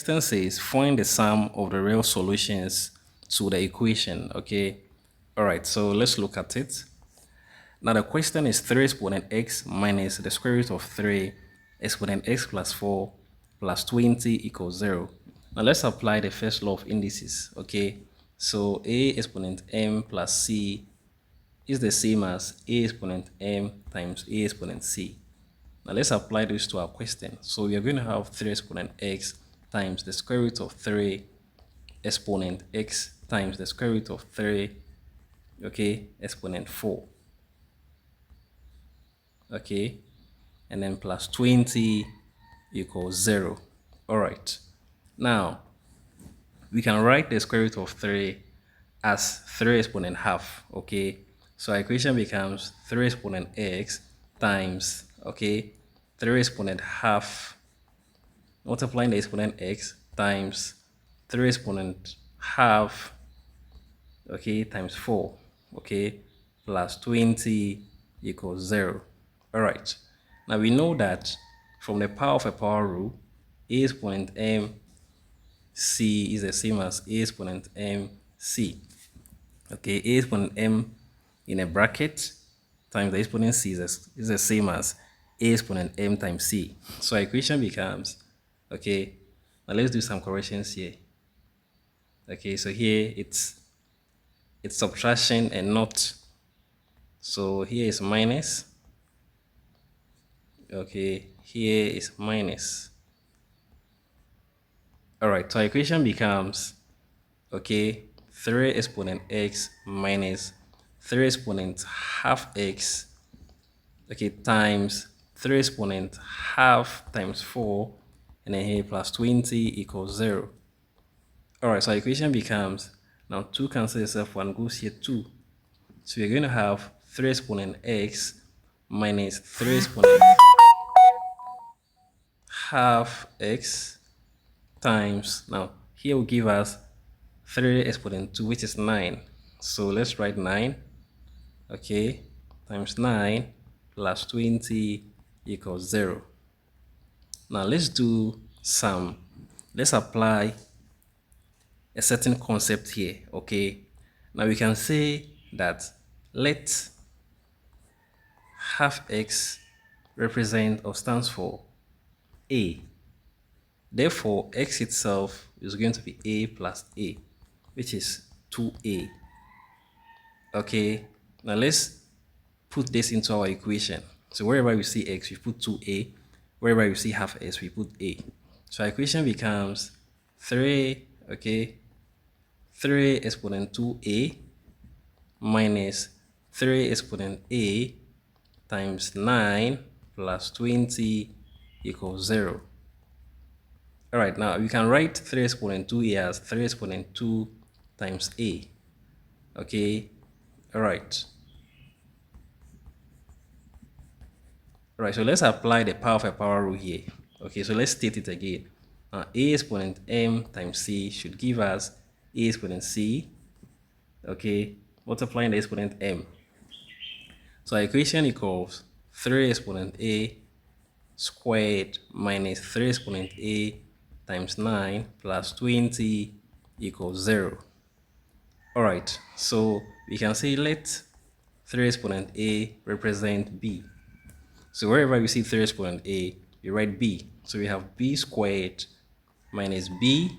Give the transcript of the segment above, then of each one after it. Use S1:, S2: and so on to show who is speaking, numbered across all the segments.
S1: Question says find the sum of the real solutions to the equation. Okay, all right, so let's look at it. Now the question is 3 exponent x minus the square root of 3 exponent x plus 4 plus 20 equals 0. Now let's apply the first law of indices. Okay, so a exponent m plus c is the same as a exponent m times a exponent c. Now let's apply this to our question. So we are going to have 3 exponent x times the square root of 3 exponent x times the square root of 3, okay, exponent 4. Okay, and then plus 20 equals 0. All right. Now, we can write the square root of 3 as 3 exponent half, okay? So our equation becomes 3 exponent x times, okay, 3 exponent half multiplying the exponent x times 3 exponent half, okay, times 4, okay, plus 20 equals 0. All right. Now we know that from the power of a power rule, a exponent m c is the same as a exponent m c. Okay, a exponent m in a bracket times the exponent c is the same as a exponent m times c. So our equation becomes, okay, now let's do some corrections here. Okay, so here it's subtraction and not. So here is minus. Okay, here is minus. All right, so our equation becomes, okay, 3 exponent x minus 3 exponent half x, okay, times 3 exponent half times 4, and then here plus 20 equals 0. All right, so our equation becomes, now 2 cancel itself, 1 goes here, 2. So we're going to have 3 exponent x minus 3 exponent half x times, now here will give us 3 exponent 2, which is 9. So let's write 9, okay, times 9 plus 20 equals 0. Now let's apply a certain concept here, okay. Now we can say that let half x represent or stands for a. Therefore, x itself is going to be a plus a, which is 2a. Okay, now let's put this into our equation. So wherever we see x, we put 2a. Wherever we see half x, we put a. So our equation becomes 3, okay, 3 exponent 2a minus 3 exponent a times 9 plus 20 equals 0. All right, now we can write 3 exponent 2a as 3 exponent 2 times a. Okay, all right. All right, so let's apply the power of a power rule here. Okay, so let's state it again. A exponent m times c should give us a exponent c, okay, multiplying the exponent m. So our equation equals 3 exponent a squared minus 3 exponent a times 9 plus 20 equals 0. All right, so we can say let 3 exponent a represent b. So wherever we see 3 exponent a, we write b. So we have b squared minus b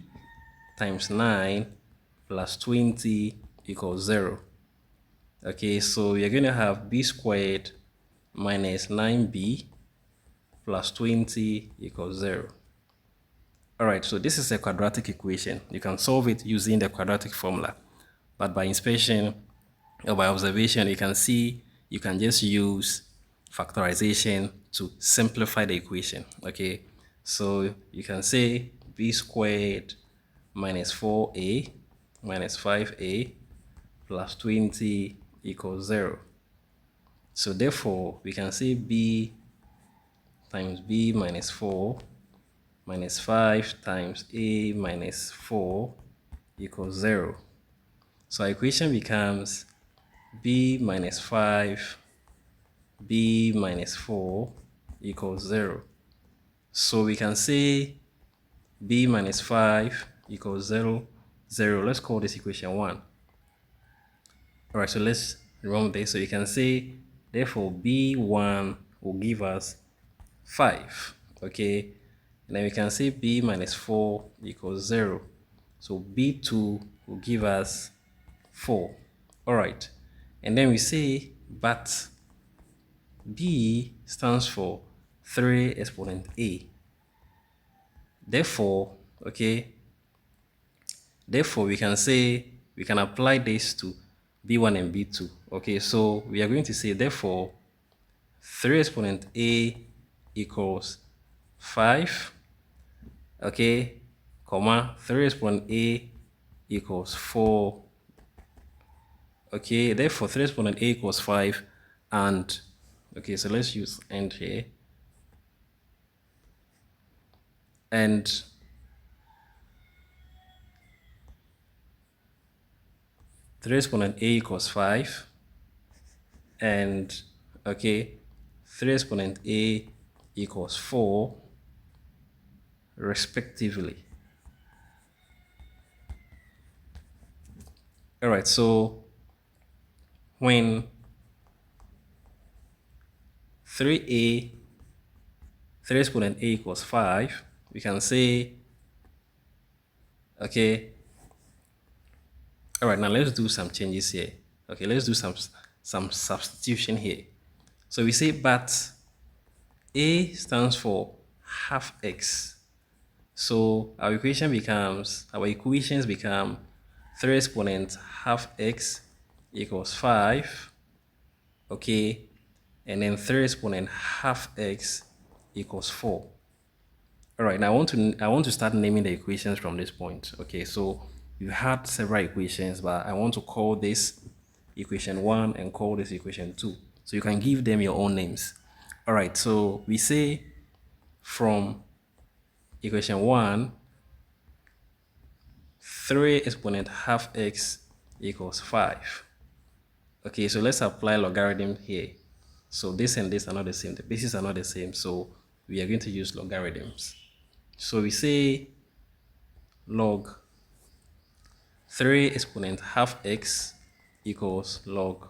S1: times 9 plus 20 equals 0. Okay, so we are going to have b squared minus 9b plus 20 equals 0. All right, so this is a quadratic equation. You can solve it using the quadratic formula. But by inspection or by observation, you can see you can just use factorization to simplify the equation. Okay, so you can say b squared minus 4a minus 5a plus 20 equals 0. So therefore, we can say b times b minus 4 minus 5 times a minus 4 equals 0. So our equation becomes b minus 5, b minus 4 equals 0. So we can say b minus 5 equals 0, 0. Let's call this equation 1. All right, so let's run this. So you can say, therefore, b1 will give us 5, okay? And then we can say b minus 4 equals 0. So b2 will give us 4. All right. And then we say, but b stands for 3 exponent a. Therefore, okay, therefore we can say, we can apply this to b1 and b2. Okay, so we are going to say, therefore, 3 exponent a equals 5, okay, comma, 3 exponent a equals 4. Okay, therefore 3 exponent a equals 5, and okay, so let's use and here, and three exponent a equals 5, and okay, 3 exponent a equals 4 respectively. All right, so when 3 exponent a equals 5, we can say, okay, all right, now let's do some changes here. Okay, let's do some substitution here. So we say, but a stands for half x. So our equations become 3 exponent half x equals 5, okay, and then 3 exponent half x equals 4. All right, now I want to start naming the equations from this point. Okay, so you had several equations, but I want to call this equation 1 and call this equation 2. So you can give them your own names. All right, so we say from equation 1, 3 exponent half x equals 5. Okay, so let's apply logarithm here. So this and this are not the same. The bases are not the same. So we are going to use logarithms. So we say log 3 exponent half x equals log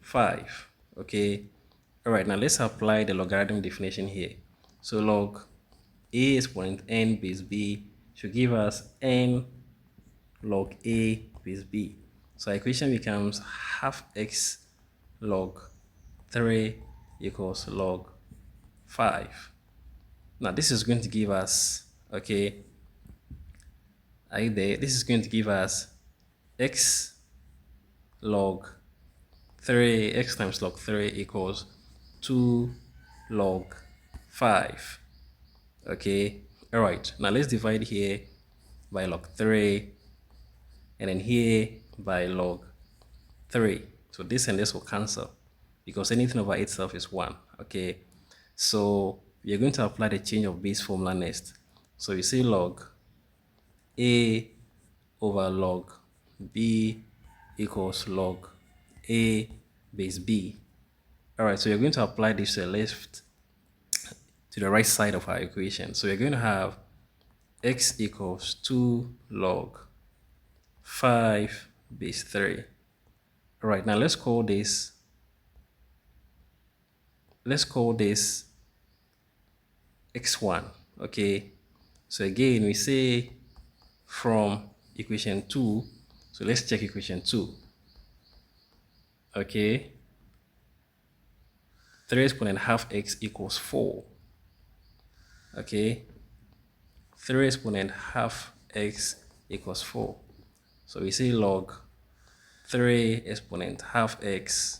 S1: 5. Okay. All right, now let's apply the logarithm definition here. So log a exponent n base b should give us n log a base b. So our equation becomes half x log 3 equals log 5. Now this is going to give us, okay, are you there? This is going to give us x log 3, x times log 3 equals 2 log 5. Okay, all right, now let's divide here by log 3 and then here by log 3. So this and this will cancel because anything over itself is 1. Okay, so we are going to apply the change of base formula next. So you say log a over log b equals log a base b. All right, so you're going to apply this to the left, to the right side of our equation. So you're going to have x equals 2 log 5 base 3. All right, now let's call this x1. Okay, so again we say from equation 2, so let's check equation 2. Okay, 3 exponent half x equals 4. Okay, 3 exponent half x equals 4. So we say log 3 exponent half x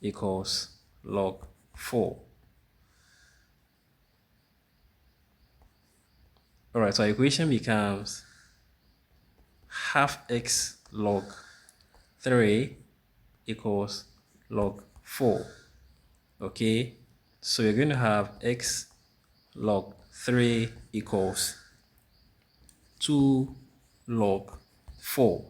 S1: equals log 4. All right, so our equation becomes half x log 3 equals log 4. Okay, so you're going to have x log 3 equals 2 log 4.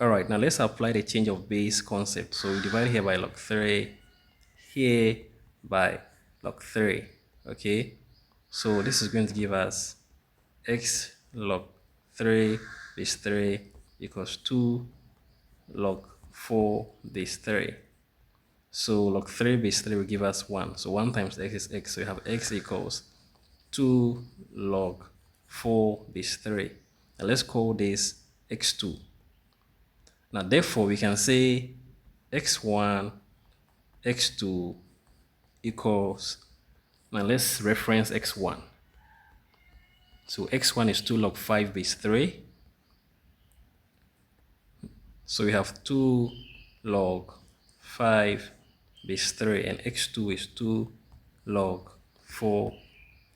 S1: All right, now let's apply the change of base concept. So we divide here by log 3, here by log 3. Okay, so this is going to give us x log 3 base 3 equals 2 log 4 base 3. So log 3 base 3 will give us 1. So 1 times x is x. So we have x equals 2 log 4 base 3. And let's call this x2. Now, therefore, we can say x1, x2 equals, now let's reference x1. So x1 is 2 log 5 base 3. So we have 2 log 5 base 3, and x2 is 2 log 4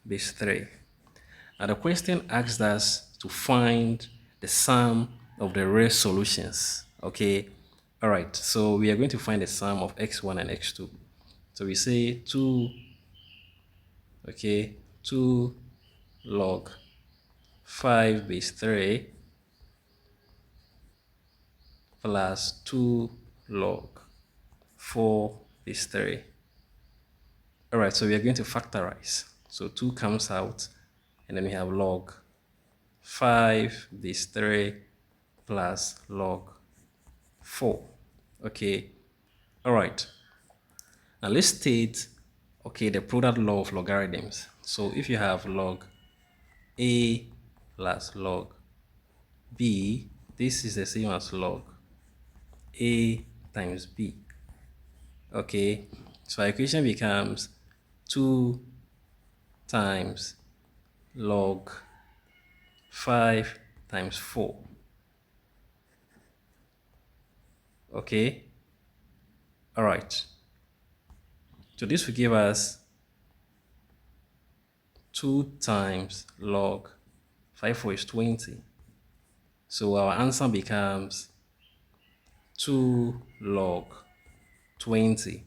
S1: base 3. Now the question asks us to find the sum of the real solutions. Okay, all right, so we are going to find the sum of x1 and x2. So we say 2, okay, 2 log 5 base 3 plus 2 log 4 base 3. All right, so we are going to factorize. So 2 comes out, and then we have log 5 base 3 plus log 4. Okay, all right. Now let's state, okay, the product law of logarithms. So if you have log a plus log b, this is the same as log a times b. Okay, so our equation becomes 2 times log 5 times 4. Okay, all right. So this will give us 2 times log 5, 4 is 20. So our answer becomes 2 log 20.